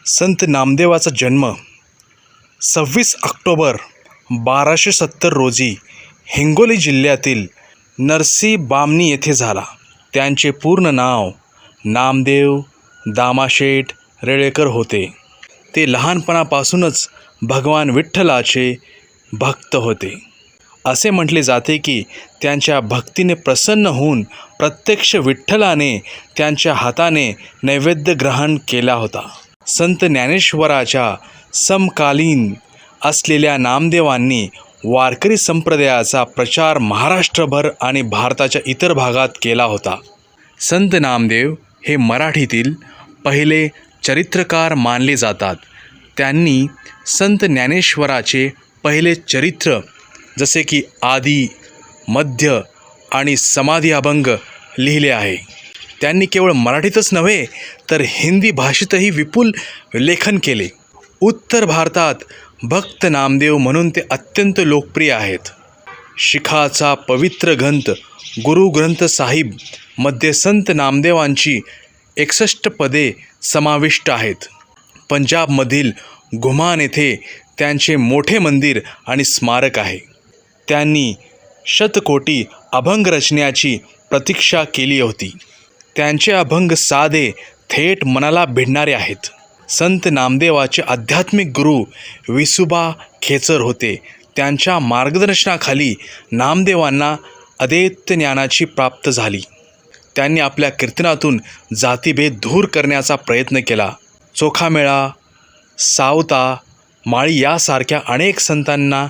संत नामदेवाचा जन्म 26 ऑक्टोबर 1270 रोजी हिंगोली जिल्ह्यातील नरसी बामणी येथे झाला. त्यांचे पूर्ण नाव नामदेव दामाशेठ रेळेकर होते. ते लहानपणापासूनच भगवान विठ्ठलाचे भक्त होते. असे म्हटले जाते की त्यांच्या भक्तीने प्रसन्न होऊन प्रत्यक्ष विठ्ठलाने त्यांच्या हाताने नैवेद्य ग्रहण केला होता. संत ज्ञानेश्वराच्या समकालीन असलेल्या नामदेवांनी वारकरी संप्रदायाचा प्रचार महाराष्ट्रभर आणि भारताच्या इतर भागात केला होता. संत नामदेव हे मराठीतील पहिले चरित्रकार मानले जातात. त्यांनी संत ज्ञानेश्वराचे पहिले चरित्र जसे की आदी, मध्य आणि समाधी अभंग लिहिले आहे. त्यांनी केवळ मराठीतच नव्हे तर हिंदी भाषेतही विपुल लेखन केले. उत्तर भारतात भक्त नामदेव म्हणून ते अत्यंत लोकप्रिय आहेत. शिखाचा पवित्र ग्रंथ गुरु ग्रंथ साहिब मध्ये संत नामदेवांची 61 पदे समाविष्ट आहेत. पंजाबमधील घुमान येथे त्यांचे मोठे मंदिर आणि स्मारक आहे. त्यांनी शतकोटी अभंग रचण्याची प्रतीक्षा केली होती. त्यांचे अभंग साधे, थेट मनाला भिडणारे आहेत. संत नामदेवाचे आध्यात्मिक गुरु विसुबा खेचर होते. त्यांच्या मार्गदर्शनाखाली नामदेवांना अद्वैत ज्ञानाची प्राप्त झाली. त्यांनी आपल्या कीर्तनातून जातीभेद दूर करण्याचा प्रयत्न केला. चोखामेळा, सावता, माळी यासारख्या अनेक संतांना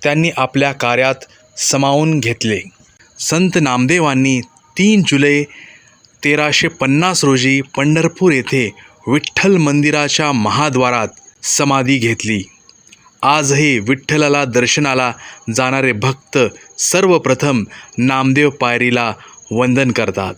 त्यांनी आपल्या कार्यात सामावून घेतले. संत नामदेवांनी 3 जुलै 1350 रोजी पंढरपूर येथे विठ्ठल मंदिराच्या महाद्वारात समाधी घेतली. आजही विठ्ठलाला दर्शनाला जाणारे भक्त सर्वप्रथम नामदेव पायरीला वंदन करतात.